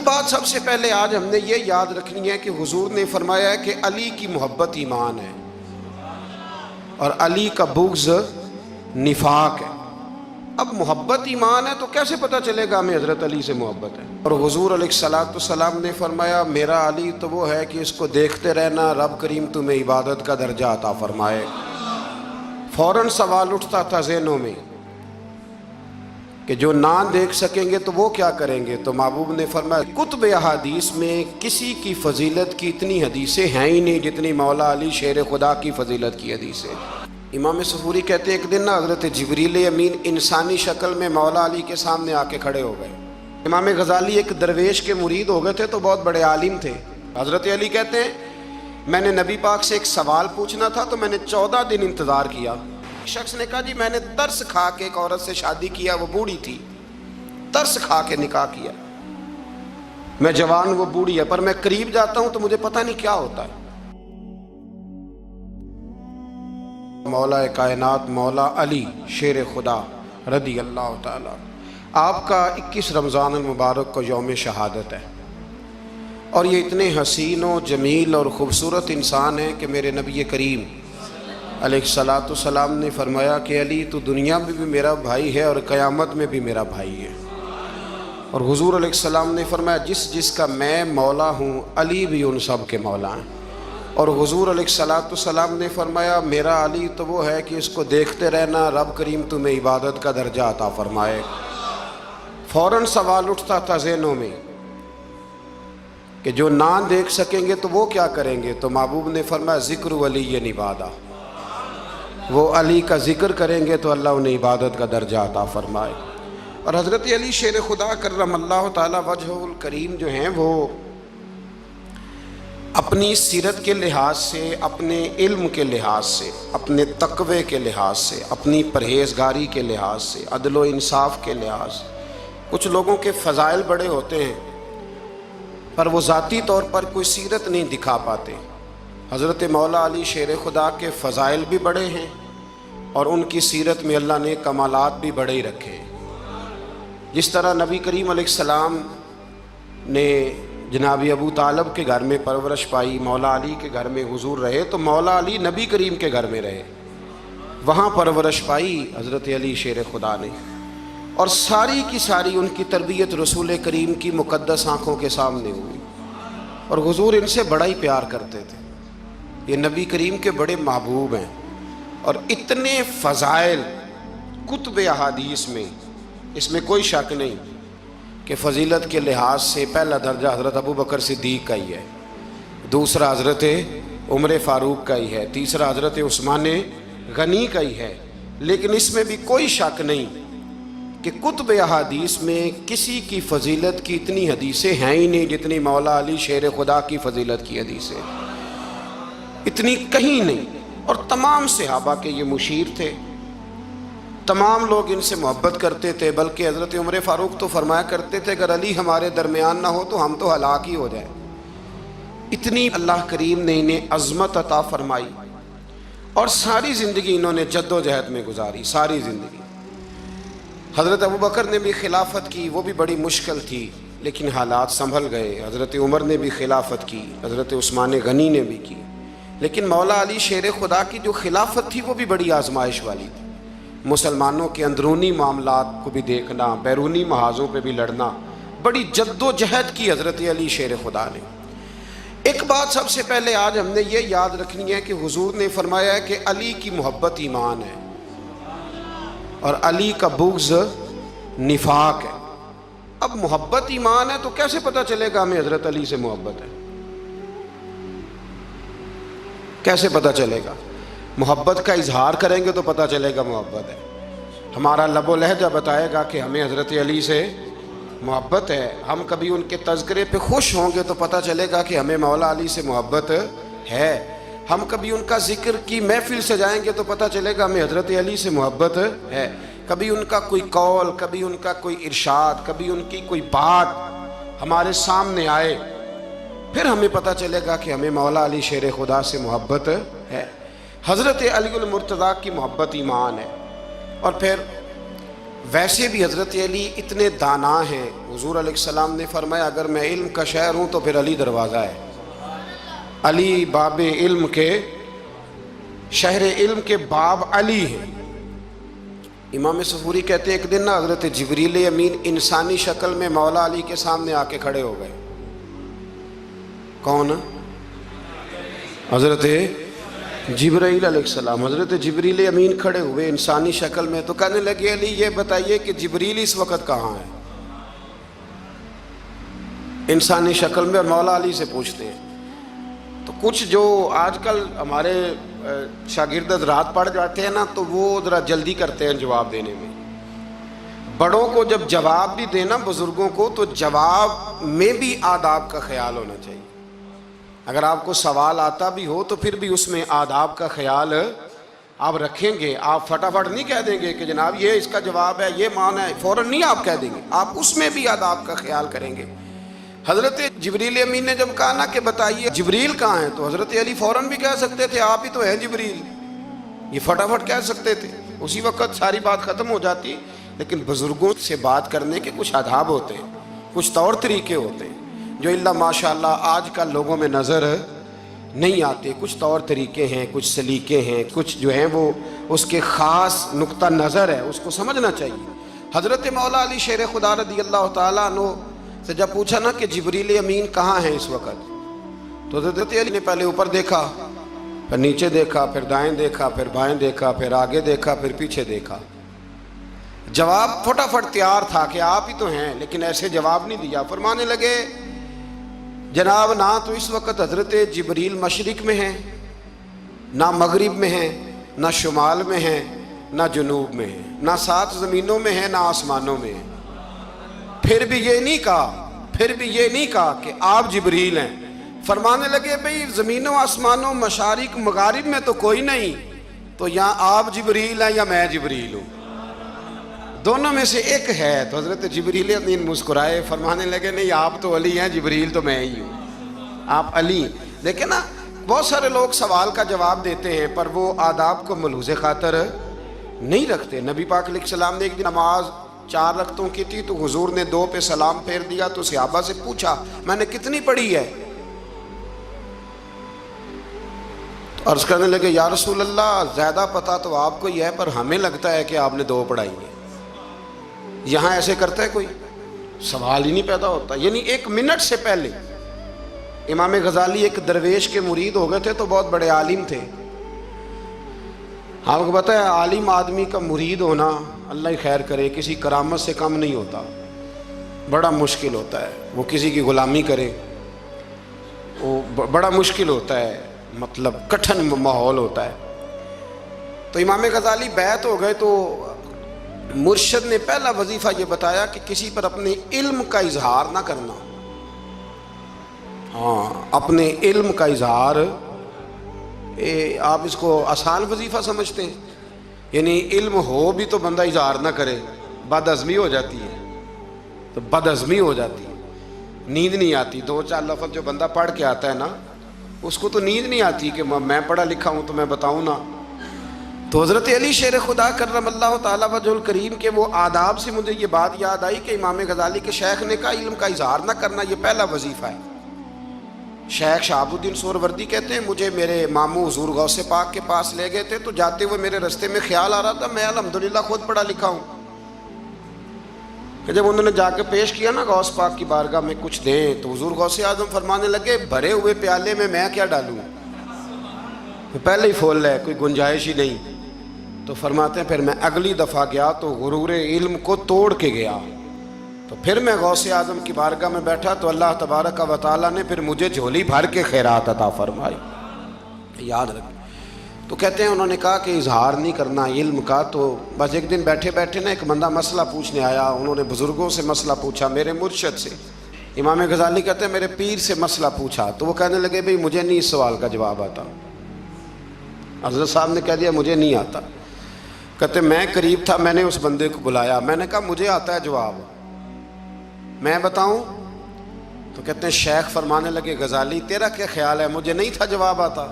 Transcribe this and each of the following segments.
بات سب سے پہلے آج ہم نے یہ یاد رکھنی ہے کہ حضور نے فرمایا ہے کہ علی کی محبت ایمان ہے اور علی کا بغض نفاق ہے۔ اب محبت ایمان ہے تو کیسے پتہ چلے گا ہمیں حضرت علی سے محبت ہے؟ اور حضور علیہ السلام نے فرمایا میرا علی تو وہ ہے کہ اس کو دیکھتے رہنا رب کریم تمہیں عبادت کا درجہ عطا فرمائے۔ فوراً سوال اٹھتا تھا ذہنوں میں کہ جو نہ دیکھ سکیں گے تو وہ کیا کریں گے؟ تو محبوب نے فرمایا کتب احادیث میں کسی کی فضیلت کی اتنی حدیثیں ہیں ہی نہیں جتنی مولا علی شیر خدا کی فضیلت کی حدیثیں۔ امام صفوری کہتے ہیں ایک دن نا حضرت جبریل امین انسانی شکل میں مولا علی کے سامنے آ کے کھڑے ہو گئے۔ امام غزالی ایک درویش کے مرید ہو گئے تھے تو بہت بڑے عالم تھے۔ حضرت علی کہتے ہیں میں نے نبی پاک سے ایک سوال پوچھنا تھا تو میں نے 14 دن انتظار کیا۔ شخص نے کہا جی میں نے ترس کھا کے ایک عورت سے شادی کیا، وہ بوڑھی تھی، ترس کھا کے نکاح کیا، میں جوان وہ بوڑھی ہے، پر میں قریب جاتا ہوں تو مجھے پتہ نہیں کیا ہوتا ہے۔ مولا کائنات مولا علی شیر خدا رضی اللہ تعالیٰ، آپ کا 21 رمضان المبارک کو یوم شہادت ہے اور یہ اتنے حسین و جمیل اور خوبصورت انسان ہیں کہ میرے نبی کریم علیہ السلام نے فرمایا کہ علی تو دنیا میں بھی میرا بھائی ہے اور قیامت میں بھی میرا بھائی ہے۔ اور حضور علیہ السلام نے فرمایا جس جس کا میں مولا ہوں علی بھی ان سب کے مولا ہیں۔ اور حضور علیہ السلام نے فرمایا میرا علی تو وہ ہے کہ اس کو دیکھتے رہنا رب کریم تمہیں عبادت کا درجہ عطا فرمائے۔ فوراً سوال اٹھتا تھا ذہنوں میں کہ جو نہ دیکھ سکیں گے تو وہ کیا کریں گے؟ تو محبوب نے فرمایا ذکر ولی عبادہ، وہ علی کا ذکر کریں گے تو اللہ انہیں عبادت کا درجہ عطا فرمائے۔ اور حضرت علی شیر خدا کرم اللہ تعالی وجہ الکریم جو ہیں وہ اپنی سیرت کے لحاظ سے، اپنے علم کے لحاظ سے، اپنے تقوی کے لحاظ سے، اپنی پرہیزگاری کے لحاظ سے، عدل و انصاف کے لحاظ سے، کچھ لوگوں کے فضائل بڑے ہوتے ہیں پر وہ ذاتی طور پر کوئی سیرت نہیں دکھا پاتے۔ حضرت مولا علی شیر خدا کے فضائل بھی بڑے ہیں اور ان کی سیرت میں اللہ نے کمالات بھی بڑے ہی رکھے۔ جس طرح نبی کریم علیہ السلام نے جناب ابو طالب کے گھر میں پرورش پائی، مولا علی کے گھر میں حضور رہے، تو مولا علی نبی کریم کے گھر میں رہے، وہاں پرورش پائی حضرت علی شیر خدا نے، اور ساری کی ساری ان کی تربیت رسول کریم کی مقدس آنکھوں کے سامنے ہوئی، اور حضور ان سے بڑا ہی پیار کرتے تھے۔ یہ نبی کریم کے بڑے محبوب ہیں اور اتنے فضائل کتب احادیث میں، اس میں کوئی شک نہیں کہ فضیلت کے لحاظ سے پہلا درجہ حضرت ابو بکر صدیق کا ہی ہے، دوسرا حضرت عمر فاروق کا ہی ہے، تیسرا حضرت عثمان غنی کا ہی ہے، لیکن اس میں بھی کوئی شک نہیں کہ کتب احادیث میں کسی کی فضیلت کی اتنی حدیثیں ہیں ہی نہیں جتنی مولا علی شیر خدا کی فضیلت کی حدیثیں، اتنی کہیں نہیں۔ اور تمام صحابہ کے یہ مشیر تھے، تمام لوگ ان سے محبت کرتے تھے، بلکہ حضرت عمر فاروق تو فرمایا کرتے تھے اگر علی ہمارے درمیان نہ ہو تو ہم تو ہلاک ہی ہو جائیں۔ اتنی اللہ کریم نے انہیں عظمت عطا فرمائی اور ساری زندگی انہوں نے جد و جہد میں گزاری، ساری زندگی۔ حضرت ابو بکر نے بھی خلافت کی، وہ بھی بڑی مشکل تھی لیکن حالات سنبھل گئے۔ حضرت عمر نے بھی خلافت کی، حضرت عثمان غنی نے بھی کی، لیکن مولا علی شیر خدا کی جو خلافت تھی وہ بھی بڑی آزمائش والی تھی۔ مسلمانوں کے اندرونی معاملات کو بھی دیکھنا، بیرونی محاذوں پہ بھی لڑنا، بڑی جد و جہد کی حضرت علی شیر خدا نے۔ ایک بات سب سے پہلے آج ہم نے یہ یاد رکھنی ہے کہ حضور نے فرمایا ہے کہ علی کی محبت ایمان ہے اور علی کا بغض نفاق ہے۔ اب محبت ایمان ہے تو کیسے پتہ چلے گا ہمیں حضرت علی سے محبت ہے؟ کیسے پتہ چلے گا؟ محبت کا اظہار کریں گے تو پتہ چلے گا محبت ہے، ہمارا لب و لہجہ بتائے گا کہ ہمیں حضرت علی سے محبت ہے، ہم کبھی ان کے تذکرے پہ خوش ہوں گے تو پتہ چلے گا کہ ہمیں مولا علی سے محبت ہے، ہم کبھی ان کا ذکر کی محفل سے جائیں گے تو پتہ چلے گا ہمیں حضرت علی سے محبت ہے، کبھی ان کا کوئی قول، کبھی ان کا کوئی ارشاد، کبھی ان کی کوئی بات ہمارے سامنے آئے، پھر ہمیں پتہ چلے گا کہ ہمیں مولا علی شیر خدا سے محبت ہے۔ حضرت علی المرتضیٰ کی محبت ایمان ہے۔ اور پھر ویسے بھی حضرت علی اتنے دانا ہیں، حضور علیہ السلام نے فرمایا اگر میں علم کا شہر ہوں تو پھر علی دروازہ ہے، علی باب علم کے، شہر علم کے باب علی ہیں۔ امام صفوری کہتے ہیں ایک دن نا حضرت جبریل امین انسانی شکل میں مولا علی کے سامنے آ کے کھڑے ہو گئے۔ کون؟ حضرت جبرائیل علیہ السلام۔ حضرت جبریل امین کھڑے ہوئے انسانی شکل میں، تو کہنے لگے علی یہ بتائیے کہ جبریل اس وقت کہاں ہے؟ انسانی شکل میں، اور مولا علی سے پوچھتے ہیں۔ تو کچھ جو آج کل ہمارے شاگرد رات پڑھ جاتے ہیں نا، تو وہ ذرا جلدی کرتے ہیں جواب دینے میں۔ بڑوں کو جب جواب بھی دینا بزرگوں کو، تو جواب میں بھی آداب کا خیال ہونا چاہیے۔ اگر آپ کو سوال آتا بھی ہو تو پھر بھی اس میں آداب کا خیال آپ رکھیں گے۔ آپ فٹافٹ نہیں کہہ دیں گے کہ جناب یہ اس کا جواب ہے، یہ معنی ہے، فوراً نہیں آپ کہہ دیں گے، آپ اس میں بھی آداب کا خیال کریں گے۔ حضرت جبریل امین نے جب کہا نا کہ بتائیے جبریل کہاں ہیں، تو حضرت علی فوراً بھی کہہ سکتے تھے آپ ہی تو ہیں جبریل، یہ فٹافٹ کہہ سکتے تھے، اسی وقت ساری بات ختم ہو جاتی۔ لیکن بزرگوں سے بات کرنے کے کچھ آداب ہوتے ہیں، کچھ طور طریقے ہوتے ہیں جو اللہ ماشاءاللہ آج کل لوگوں میں نظر نہیں آتے۔ کچھ طور طریقے ہیں، کچھ سلیقے ہیں، کچھ جو ہیں وہ اس کے خاص نقطہ نظر ہے، اس کو سمجھنا چاہیے۔ حضرت مولا علی شیر خدا رضی اللہ تعالیٰ عنہ سے جب پوچھا نا کہ جبریل امین کہاں ہیں اس وقت، تو حضرت علی نے پہلے اوپر دیکھا، پھر نیچے دیکھا، پھر دائیں دیکھا، پھر بائیں دیکھا، پھر آگے دیکھا، پھر پیچھے دیکھا۔ جواب فٹافٹ تیار تھا کہ آپ ہی تو ہیں، لیکن ایسے جواب نہیں دیا۔ فرمانے لگے جناب نہ تو اس وقت حضرت جبریل مشرق میں ہیں، نہ مغرب میں ہیں، نہ شمال میں ہیں، نہ جنوب میں ہیں، نہ 7 زمینوں میں ہیں، نہ آسمانوں میں ہیں۔ پھر بھی یہ نہیں کہا کہ آپ جبریل ہیں۔ فرمانے لگے بھئی زمینوں آسمانوں مشارق مغارب میں تو کوئی نہیں، تو یا آپ جبریل ہیں یا میں جبریل ہوں، دونوں میں سے ایک ہے۔ تو حضرت جبریل امین مسکرائے، فرمانے لگے نہیں آپ تو علی ہیں، جبریل تو میں ہی ہوں، آپ علی۔ لیکن نا بہت سارے لوگ سوال کا جواب دیتے ہیں پر وہ آداب کو ملحوظ خاطر نہیں رکھتے۔ نبی پاک علیہ السلام نے ایک دن نماز 4 رکعتوں کی تھی، تو حضور نے 2 پہ سلام پھیر دیا، تو صحابہ سے پوچھا میں نے کتنی پڑھی ہے؟ تو عرض کرنے لگے یا رسول اللہ زیادہ پتہ تو آپ کو ہی ہے، پر ہمیں لگتا ہے کہ آپ نے 2 پڑھائی ہیں۔ یہاں ایسے کرتا ہے کوئی؟ سوال ہی نہیں پیدا ہوتا۔ یعنی 1 منٹ سے پہلے امام غزالی ایک درویش کے مرید ہو گئے تھے، تو بہت بڑے عالم تھے۔ آپ کو پتہ ہے عالم آدمی کا مرید ہونا اللہ ہی خیر کرے کسی کرامت سے کم نہیں ہوتا، بڑا مشکل ہوتا ہے۔ وہ کسی کی غلامی کرے وہ بڑا مشکل ہوتا ہے، مطلب کٹھن ماحول ہوتا ہے۔ تو امام غزالی بیعت ہو گئے، تو مرشد نے پہلا وظیفہ یہ بتایا کہ کسی پر اپنے علم کا اظہار نہ کرنا۔ اپنے علم کا اظہار، آپ اس کو آسان وظیفہ سمجھتے ہیں؟ یعنی علم ہو بھی تو بندہ اظہار نہ کرے، بد ہضمی ہو جاتی ہے، تو بد ہضمی ہو جاتی ہے، نیند نہیں آتی۔ 2-4 لفظ جو بندہ پڑھ کے آتا ہے نا، اس کو تو نیند نہیں آتی کہ میں پڑھا لکھا ہوں تو میں بتاؤں نا۔ تو حضرت علی شیر خدا کرم اللہ تعالیٰ وجہ الکریم کے وہ آداب سے مجھے یہ بات یاد آئی کہ امام غزالی کے شیخ نے کہا علم کا اظہار نہ کرنا یہ پہلا وظیفہ ہے۔ شیخ شہاب الدین سہروردی کہتے ہیں مجھے میرے ماموں حضور غوث پاک کے پاس لے گئے تھے، تو جاتے ہوئے میرے رستے میں خیال آ رہا تھا میں الحمدللہ خود پڑھا لکھا ہوں، کہ جب انہوں نے جا کے پیش کیا نا غوث پاک کی بارگاہ میں کچھ دیں، تو حضور غوث اعظم فرمانے لگے بھرے ہوئے پیالے میں کیا ڈالوں، پہلے ہی فول ہے، کوئی گنجائش ہی نہیں۔ تو فرماتے ہیں پھر میں اگلی دفعہ گیا تو غرور علم کو توڑ کے گیا، تو پھر میں غوث اعظم کی بارگاہ میں بیٹھا تو اللہ تبارک و تعالیٰ نے پھر مجھے جھولی بھر کے خیرات عطا فرمائی، یاد رکھیں۔ تو کہتے ہیں انہوں نے کہا کہ اظہار نہیں کرنا علم کا۔ تو بس ایک دن بیٹھے بیٹھے نا ایک بندہ مسئلہ پوچھنے آیا، انہوں نے بزرگوں سے مسئلہ پوچھا، میرے مرشد سے۔ امام غزالی کہتے ہیں میرے پیر سے مسئلہ پوچھا، تو وہ کہنے لگے بھئی مجھے نہیں اس سوال کا جواب آتا۔ حضرت صاحب نے کہہ دیا مجھے نہیں آتا۔ کہتے میں قریب تھا، میں نے اس بندے کو بلایا، میں نے کہا مجھے آتا ہے جواب، میں بتاؤں؟ تو کہتے ہیں شیخ فرمانے لگے غزالی تیرا کیا خیال ہے، مجھے نہیں تھا جواب آتا،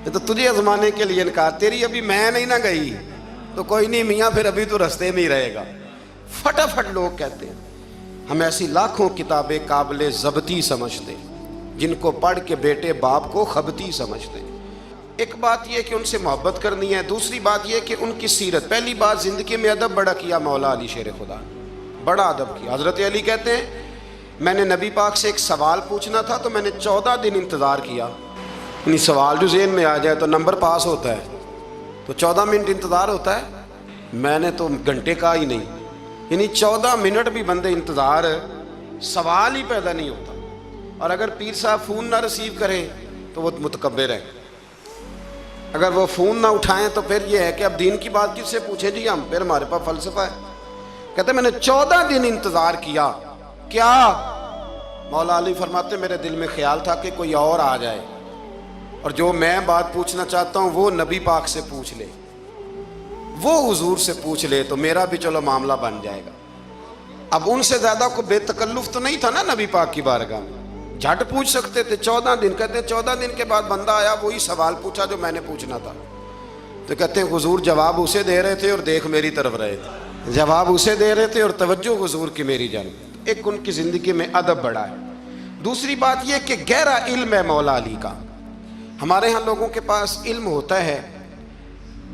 یہ تو تجھے آزمانے کے لیے انکار، تیری ابھی میں نہیں نہ گئی، تو کوئی نہیں میاں پھر ابھی تو رستے میں ہی رہے گا. فٹافٹ لوگ کہتے ہیں. ہم ایسی لاکھوں کتابیں قابل ضبطی سمجھتے ہیں جن کو پڑھ کے بیٹے باپ کو خبتی سمجھتے ہیں. ایک بات یہ کہ ان سے محبت کرنی ہے، دوسری بات یہ کہ ان کی سیرت. پہلی بات زندگی میں ادب بڑا کیا مولا علی شیر خدا نے، بڑا ادب کیا. حضرت علی کہتے ہیں میں نے نبی پاک سے ایک سوال پوچھنا تھا تو میں نے 14 دن انتظار کیا. یعنی سوال جو ذہن میں آ جائے تو نمبر پاس ہوتا ہے، تو 14 منٹ انتظار ہوتا ہے. میں نے تو گھنٹے کا ہی نہیں، یعنی 14 منٹ بھی بندے انتظار، سوال ہی پیدا نہیں ہوتا. اور اگر پیر صاحب فون نہ ریسیو کریں تو وہ متکبر ہیں، اگر وہ فون نہ اٹھائیں تو پھر یہ ہے کہ اب دین کی بات کس سے پوچھیں جی ہم، پھر ہمارے پاس فلسفہ ہے. کہتے ہیں میں نے 14 دن انتظار کیا. کیا؟ مولا علی فرماتے میرے دل میں خیال تھا کہ کوئی اور آ جائے اور جو میں بات پوچھنا چاہتا ہوں وہ نبی پاک سے پوچھ لے، وہ حضور سے پوچھ لے تو میرا بھی چلو معاملہ بن جائے گا. اب ان سے زیادہ کو بے تکلف تو نہیں تھا نا نبی پاک کی بارگاہ میں، جھٹ پوچھ سکتے تھے. 14 دن کہتے ہیں 14 دن کے بعد بندہ آیا، وہی سوال پوچھا جو میں نے پوچھنا تھا. تو کہتے ہیں حضور جواب اسے دے رہے تھے اور دیکھ میری طرف رہے تھے. جواب اسے دے رہے تھے اور توجہ حضور کی میری جانب. ایک ان کی زندگی میں ادب بڑا ہے. دوسری بات یہ کہ گہرا علم ہے مولا علی کا. ہمارے ہاں لوگوں کے پاس علم ہوتا ہے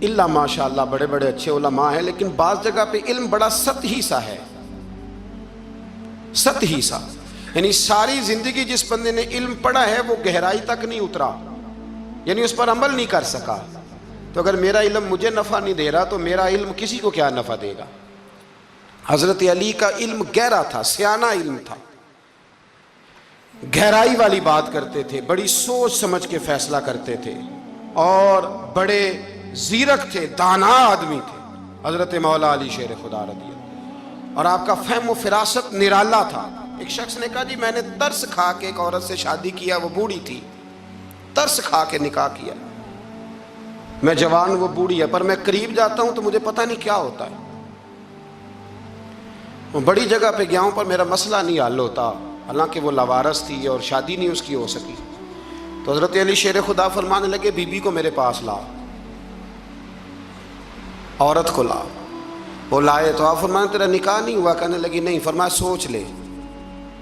اللہ ماشاء اللہ بڑے بڑے اچھے علماء ہیں، لیکن بعض جگہ پہ علم بڑا سطحی سا ہے، سطحی سا. یعنی ساری زندگی جس بندے نے علم پڑھا ہے وہ گہرائی تک نہیں اترا، یعنی اس پر عمل نہیں کر سکا. تو اگر میرا علم مجھے نفع نہیں دے رہا تو میرا علم کسی کو کیا نفع دے گا. حضرت علی کا علم گہرا تھا، سیانہ علم تھا، گہرائی والی بات کرتے تھے، بڑی سوچ سمجھ کے فیصلہ کرتے تھے اور بڑے زیرک تھے، دانا آدمی تھے حضرت مولا علی شیر خدا رضی اللہ. اور آپ کا فہم و فراست نرالا تھا. ایک شخص نے کہا جی میں نے ترس کھا کے ایک عورت سے شادی کیا، وہ بوڑھی تھی، ترس کھا کے نکاح کیا. میں جوان، وہ بوڑھی ہے، پر میں قریب جاتا ہوں تو مجھے پتہ نہیں کیا ہوتا ہے. بڑی جگہ پہ گیا ہوں پر میرا مسئلہ نہیں حل ہوتا، حالانکہ وہ لاوارث تھی اور شادی نہیں اس کی ہو سکی. تو حضرت علی شیر خدا فرمانے لگے بی بی کو میرے پاس لا، عورت کو لا. وہ لائے تو آپ فرمانے تیرا نکاح نہیں ہوا؟ کہنے لگی نہیں. فرمایا سوچ لے.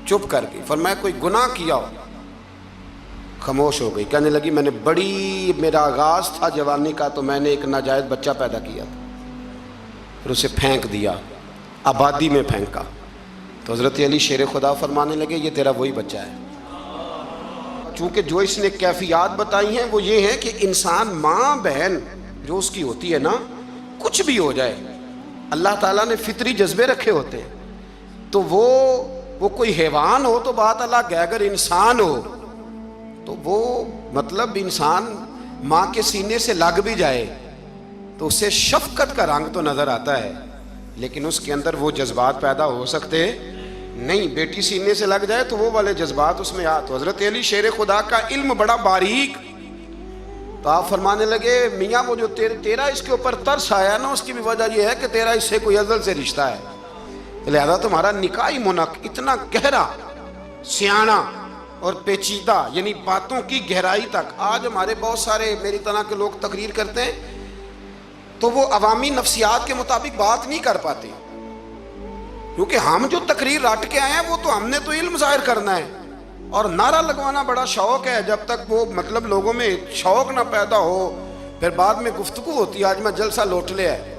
چپ کر گئی. فرمایا کوئی گناہ کیا ہو؟ خاموش ہو گئی. کہنے لگی میں نے میرا آغاز تھا جوانی کا تو میں نے ایک ناجائز بچہ پیدا کیا تھا، پھر اسے پھینک دیا، آبادی میں پھینکا. تو حضرت علی شیر خدا فرمانے لگے یہ تیرا وہی بچہ ہے. چونکہ جو اس نے کیفیات بتائی ہیں وہ یہ ہے کہ انسان ماں بہن جو اس کی ہوتی ہے نا، کچھ بھی ہو جائے اللہ تعالیٰ نے فطری جذبے رکھے ہوتے ہیں. تو وہ کوئی حیوان ہو تو بات الگ ہے، اگر انسان ہو تو وہ مطلب انسان ماں کے سینے سے لگ بھی جائے تو اسے شفقت کا رنگ تو نظر آتا ہے، لیکن اس کے اندر وہ جذبات پیدا ہو سکتے نہیں. بیٹی سینے سے لگ جائے تو وہ والے جذبات اس میں تو حضرت علی شیر خدا کا علم بڑا باریک. تو آپ فرمانے لگے میاں وہ جو تیرا اس کے اوپر ترس آیا نا، اس کی بھی وجہ یہ ہے کہ تیرا اس سے کوئی ازل سے رشتہ ہے، لہذا تمہارا نکاحی منق اتنا گہرا، سیانہ اور پیچیدہ، یعنی باتوں کی گہرائی تک. آج ہمارے بہت سارے میری طرح کے لوگ تقریر کرتے ہیں تو وہ عوامی نفسیات کے مطابق بات نہیں کر پاتے، کیونکہ ہم جو تقریر رٹ کے آئے ہیں وہ تو ہم نے تو علم ظاہر کرنا ہے. اور نعرہ لگوانا بڑا شوق ہے، جب تک وہ مطلب لوگوں میں شوق نہ پیدا ہو پھر بعد میں گفتگو ہوتی ہے آج میں جلسہ لوٹ لیا ہے.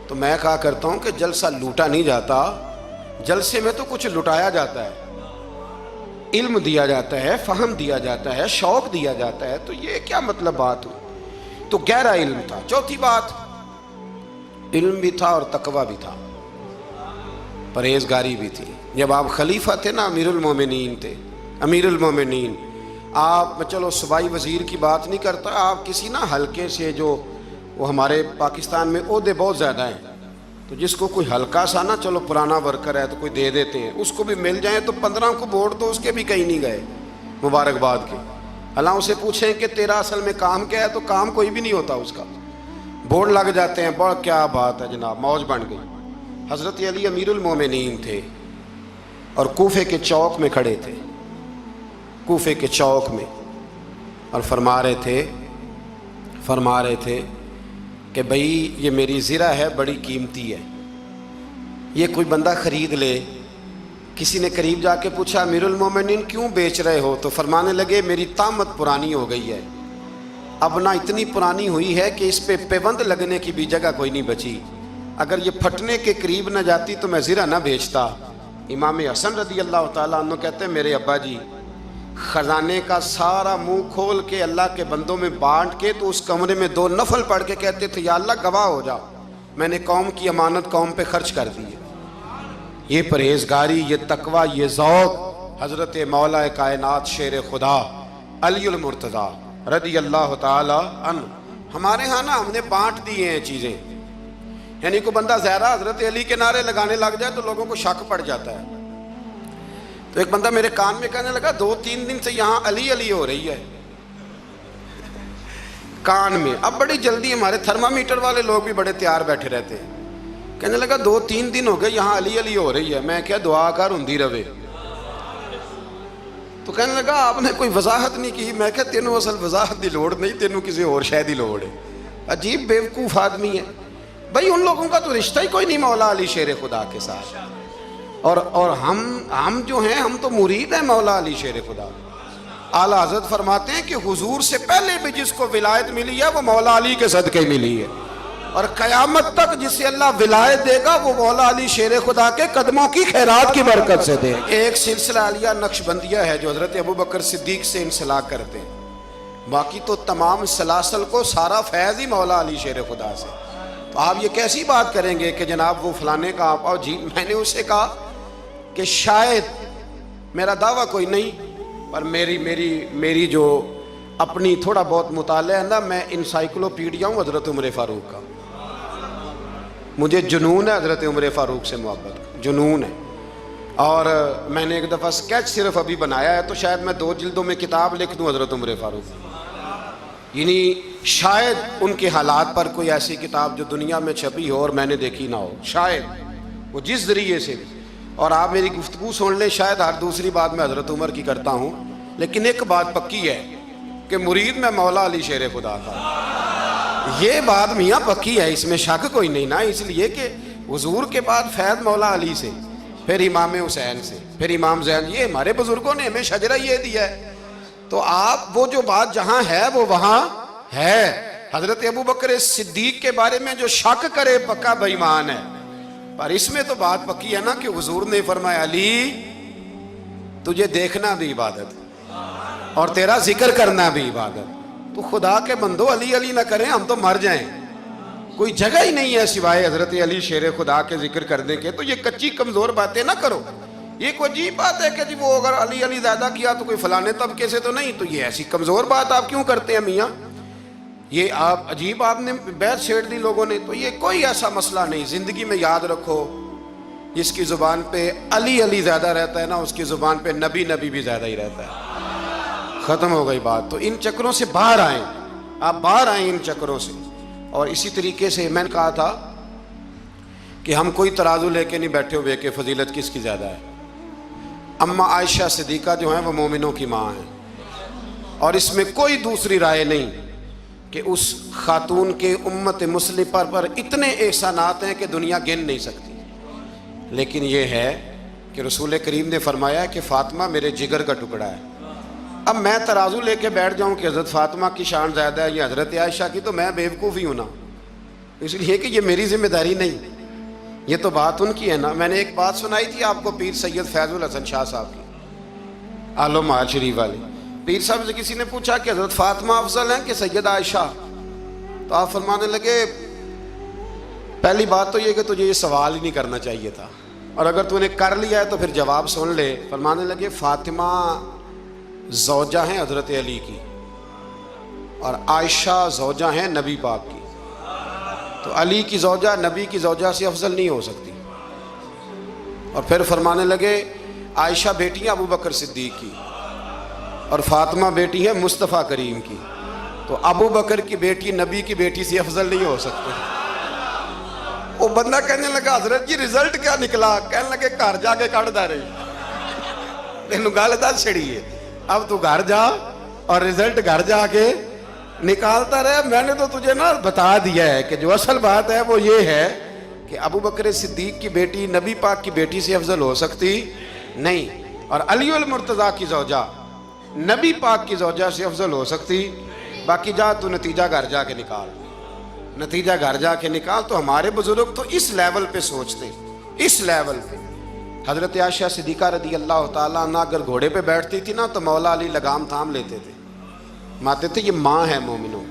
تو میں کہا کرتا ہوں کہ جلسہ لوٹا نہیں جاتا، جلسے میں تو کچھ لٹایا جاتا ہے، علم دیا جاتا ہے، فہم دیا جاتا ہے، شوق دیا جاتا ہے. تو یہ کیا مطلب بات ہوئی؟ تو گہرا علم تھا. چوتھی بات، علم بھی تھا اور تقوی بھی تھا، پرہیزگاری بھی تھی. جب آپ خلیفہ تھے نا، امیر المومنین تھے، امیر المومنین. آپ چلو صوبائی وزیر کی بات نہیں کرتا، آپ کسی نا حلقے سے، جو وہ ہمارے پاکستان میں عہدے بہت زیادہ ہیں، تو جس کو کوئی ہلکا سا نا چلو پرانا ورکر ہے تو کوئی دے دیتے ہیں، اس کو بھی مل جائیں تو 15 کو ووٹ تو اس کے بھی کہیں نہیں گئے مبارکباد کے. اللہ اسے پوچھیں کہ تیرا اصل میں کام کیا ہے تو کام کوئی بھی نہیں ہوتا اس کا، بورڈ لگ جاتے ہیں. بڑا کیا بات ہے جناب، موج بن گئی. حضرت علی امیر المومنین تھے اور کوفے کے چوک میں کھڑے تھے، کوفے کے چوک میں، اور فرما رہے تھے کہ بھائی یہ میری زرہ ہے، بڑی قیمتی ہے، یہ کوئی بندہ خرید لے۔ کسی نے قریب جا کے پوچھا امیر المومنین کیوں بیچ رہے ہو؟ تو فرمانے لگے میری طامت پرانی ہو گئی ہے، اب نہ اتنی پرانی ہوئی ہے کہ اس پہ پیوند لگنے کی بھی جگہ کوئی نہیں بچی، اگر یہ پھٹنے کے قریب نہ جاتی تو میں زرہ نہ بیچتا۔ امام حسن رضی اللہ تعالیٰ عنہ کہتے ہیں میرے ابا جی خزانے کا سارا منہ کھول کے اللہ کے بندوں میں بانٹ کے تو اس کمرے میں 2 نفل پڑھ کے کہتے تھے یا اللہ گواہ ہو جا، میں نے قوم کی امانت قوم پہ خرچ کر دی ہے۔ یہ پرہیزگاری، یہ تقوی، یہ ذوق حضرت مولا کائنات شیر خدا علی المرتضیٰ رضی اللہ تعالی عنہ۔ ہمارے ہاں نا ہم نے بانٹ دی ہیں چیزیں، یعنی کوئی بندہ زہرا حضرت علی کے نعرے لگانے لگ جائے تو لوگوں کو شک پڑ جاتا ہے۔ تو ایک بندہ میرے کان میں کہنے لگا 2-3 دن سے یہاں علی علی ہو رہی ہے کان میں۔ اب بڑی جلدی ہمارے تھرمامیٹر والے لوگ بھی بڑے تیار بیٹھے رہتے ہیں، کہنے لگا 2-3 دن ہو گئے یہاں علی علی ہو رہی ہے۔ میں کیا دعا کر ہندی روے۔ تو کہنے لگا آپ نے کوئی وضاحت نہیں کی۔ میں کہا تینوں اصل وضاحت دی لوڑ نہیں، تینوں کسی اور شے دی لوڑ ہے۔ عجیب بیوقوف آدمی ہے بھائی، ان لوگوں کا تو رشتہ ہی کوئی نہیں مولا علی شیر خدا کے ساتھ، اور ہم جو ہیں ہم تو مرید ہیں مولا علی شیر خدا۔ اعلیٰ حضرت فرماتے ہیں کہ حضور سے پہلے بھی جس کو ولایت ملی ہے وہ مولا علی کے صدقے ملی ہے، اور قیامت تک جسے اللہ ولایت دے گا وہ مولا علی شیر خدا کے قدموں کی خیرات کی برکت سے دے۔ ایک سلسلہ علیہ نقشبندیہ ہے جو حضرت ابوبکر صدیق سے انسلاک کرتے ہیں، باقی تو تمام سلاسل کو سارا فیض ہی مولا علی شیر خدا سے۔ تو آپ یہ کیسی بات کریں گے کہ جناب وہ فلانے کا آپ، اور جی میں نے اسے کہا کہ شاید میرا دعویٰ کوئی نہیں، پر میری جو اپنی تھوڑا بہت مطالعہ ہے نا، میں انسائکلوپیڈیا ہوں حضرت عمر فاروق کا۔ مجھے جنون ہے حضرت عمر فاروق سے محبت، جنون ہے۔ اور میں نے ایک دفعہ سکیچ صرف ابھی بنایا ہے، تو شاید میں 2 جلدوں میں کتاب لکھ دوں حضرت عمر فاروق، یعنی شاید ان کے حالات پر کوئی ایسی کتاب جو دنیا میں چھپی ہو اور میں نے دیکھی نہ ہو، شاید وہ جس ذریعے سے۔ اور آپ میری گفتگو سن لیں، شاید ہر دوسری بات میں حضرت عمر کی کرتا ہوں، لیکن ایک بات پکی ہے کہ مرید میں مولا علی شیر خدا تھا، یہ بات میاں پکی ہے، اس میں شک کوئی نہیں نا، اس لیے کہ حضور کے بعد فیض مولا علی سے، پھر امام حسین سے، پھر امام زین، یہ ہمارے بزرگوں نے ہمیں شجرہ یہ دیا ہے۔ تو آپ وہ جو بات جہاں ہے وہ وہاں ہے۔ حضرت ابوبکر صدیق کے بارے میں جو شک کرے پکا بے ایمان ہے، پر اس میں تو بات پکی ہے نا کہ حضور نے فرمایا علی تجھے دیکھنا بھی عبادت اور تیرا ذکر کرنا بھی عبادت۔ تو خدا کے بندو علی علی نہ کریں، ہم تو مر جائیں، کوئی جگہ ہی نہیں ہے سوائے حضرت علی شیر خدا کے ذکر کرنے کے۔ تو یہ کچی کمزور باتیں نہ کرو۔ یہ کوئی عجیب بات ہے کہ جی وہ اگر علی علی زیادہ کیا تو کوئی فلانے طبقے سے تو نہیں، تو یہ ایسی کمزور بات آپ کیوں کرتے ہیں میاں؟ یہ آپ عجیب، آپ نے بیعت چھیڑ دی لوگوں نے۔ تو یہ کوئی ایسا مسئلہ نہیں، زندگی میں یاد رکھو جس کی زبان پہ علی علی زیادہ رہتا ہے نا، اس کی زبان پہ نبی نبی بھی زیادہ ہی رہتا ہے۔ ختم ہو گئی بات۔ تو ان چکروں سے باہر آئیں، آپ باہر آئیں ان چکروں سے۔ اور اسی طریقے سے میں نے کہا تھا کہ ہم کوئی ترازو لے کے نہیں بیٹھے ہوئے کہ فضیلت کس کی زیادہ ہے۔ اماں عائشہ صدیقہ جو ہیں وہ مومنوں کی ماں ہیں، اور اس میں کوئی دوسری رائے نہیں کہ اس خاتون کے امت مسلمہ پر اتنے احسانات ہیں کہ دنیا گن نہیں سکتی۔ لیکن یہ ہے کہ رسول کریم نے فرمایا کہ فاطمہ میرے جگر کا ٹکڑا ہے۔ اب میں ترازو لے کے بیٹھ جاؤں کہ حضرت فاطمہ کی شان زیادہ ہے یا حضرت عائشہ کی، تو میں بیوقوف ہی ہوں نا، اس لیے کہ یہ میری ذمہ داری نہیں، یہ تو بات ان کی ہے نا۔ میں نے ایک بات سنائی تھی آپ کو پیر سید فیض الحسن شاہ صاحب کی، آل محل شریف والے پیر صاحب سے کسی نے پوچھا کہ حضرت فاطمہ افضل ہیں کہ سید عائشہ؟ تو آپ فرمانے لگے پہلی بات تو یہ کہ تجھے یہ سوال ہی نہیں کرنا چاہیے تھا، اور اگر تو نے کر لیا ہے تو پھر جواب سن لے۔ فرمانے لگے فاطمہ زوجہ ہیں حضرت علی کی، اور عائشہ زوجہ ہیں نبی پاک کی، تو علی کی زوجہ نبی کی زوجہ سے افضل نہیں ہو سکتی۔ اور پھر فرمانے لگے عائشہ بیٹی ہیں ابوبکر صدیق کی، اور فاطمہ بیٹی ہے مصطفیٰ کریم کی، تو ابوبکر کی بیٹی نبی کی بیٹی سے افضل نہیں ہو سکتے۔ وہ بندہ کہنے لگا حضرت جی رزلٹ کیا نکلا؟ کہنے لگے گھر جا کے کٹ دا رہی، تینوں گل دس چھڑی ہے، اب تو گھر جا اور رزلٹ گھر جا کے نکالتا رہے. میں نے تو تجھے نا بتا دیا ہے کہ جو اصل بات ہے وہ یہ ہے کہ ابو بکر صدیق کی بیٹی نبی پاک کی بیٹی سے افضل ہو سکتی نہیں, اور علی المرتضیٰ کی زوجہ نبی پاک کی زوجہ سے افضل ہو سکتی. باقی جا تو نتیجہ گھر جا کے نکال, نتیجہ گھر جا کے نکال. تو ہمارے بزرگ تو اس لیول پہ سوچتے, اس لیول پہ. حضرت عائشہ صدیقہ رضی اللہ تعالیٰ عنہ اگر گھوڑے پہ بیٹھتی تھی نا تو مولا علی لگام تھام لیتے تھے, ماتے تھے یہ ماں ہے مومنوں,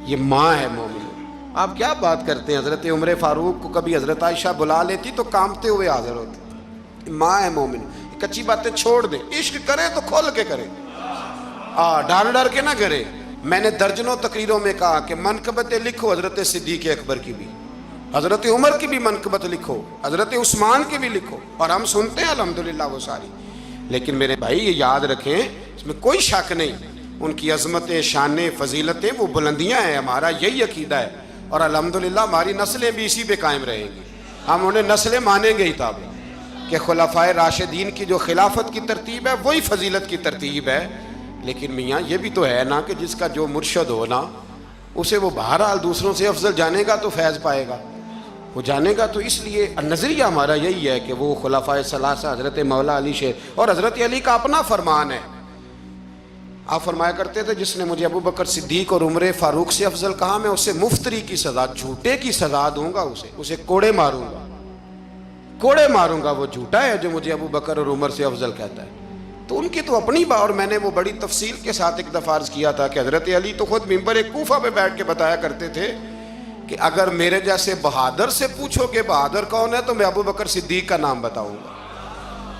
یہ ماں ہے مومنوں. آپ کیا بات کرتے ہیں؟ حضرت عمر فاروق کو کبھی حضرت عائشہ بلا لیتی تو کانپتے ہوئے حاضر ہوتے. ماں ہے مومن. کچی باتیں چھوڑ دیں, عشق کرے تو کھول کے کرے, ڈر ڈر کے نہ کرے. میں نے درجنوں تقریروں میں کہا کہ منقبتیں لکھو حضرت صدیق اکبر کی بھی, حضرت عمر کی بھی منقبت لکھو, حضرت عثمان کی بھی لکھو, اور ہم سنتے ہیں الحمدللہ وہ ساری. لیکن میرے بھائی یہ یاد رکھیں, اس میں کوئی شک نہیں, ان کی عظمتیں, شانیں, فضیلتیں وہ بلندیاں ہیں. ہمارا یہی عقیدہ ہے, اور الحمدللہ ہماری نسلیں بھی اسی پہ قائم رہیں گی. ہم انہیں نسلیں مانیں گے ہی تب کہ خلفائے راشدین کی جو خلافت کی ترتیب ہے وہی فضیلت کی ترتیب ہے. لیکن میاں یہ بھی تو ہے نا کہ جس کا جو مرشد ہو نا اسے وہ بہرحال دوسروں سے افضل جانے گا تو فیض پائے گا, وہ جانے گا. تو اس لیے نظریہ ہمارا یہی ہے کہ وہ خلفائے ثلاثہ حضرت مولا علی سے, اور حضرت علی کا اپنا فرمان ہے. آپ فرمایا کرتے تھے جس نے مجھے ابو بکر صدیق اور عمر فاروق سے افضل کہا میں اسے مفتری کی سزا, جھوٹے کی سزا دوں گا, اسے کوڑے ماروں گا, کوڑے ماروں گا. وہ جھوٹا ہے جو مجھے ابو بکر اور عمر سے افضل کہتا ہے. تو ان کی تو اپنی بات, اور میں نے وہ بڑی تفصیل کے ساتھ ایک دفعہ عرض کیا تھا کہ حضرت علی تو خود ممبر کوفہ پہ بیٹھ کے بتایا کرتے تھے کہ اگر میرے جیسے بہادر سے پوچھو کہ بہادر کون ہے تو میں ابو بکر صدیق کا نام بتاؤں گا.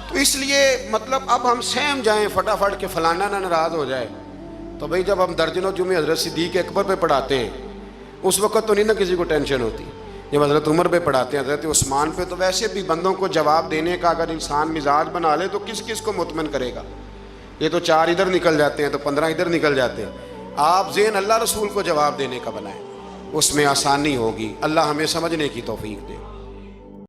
تو اس لیے مطلب اب ہم سہم جائیں فٹافٹ کہ فلانا نہ ناراض ہو جائے. تو بھئی جب ہم درجنوں جمعے حضرت صدیق اکبر پہ پڑھاتے ہیں اس وقت تو نہیں نا کسی کو ٹینشن ہوتی. جب حضرت عمر پہ پڑھاتے ہیں, حضرت عثمان پہ, تو ویسے بھی بندوں کو جواب دینے کا اگر انسان مزاج بنا لے تو کس کس کو مطمئن کرے گا. یہ تو 4 ادھر نکل جاتے ہیں تو 15 ادھر نکل جاتے ہیں. آپ ذہن اللہ رسول کو جواب دینے کا بنائیں, اس میں آسانی ہوگی. اللہ ہمیں سمجھنے کی توفیق دے.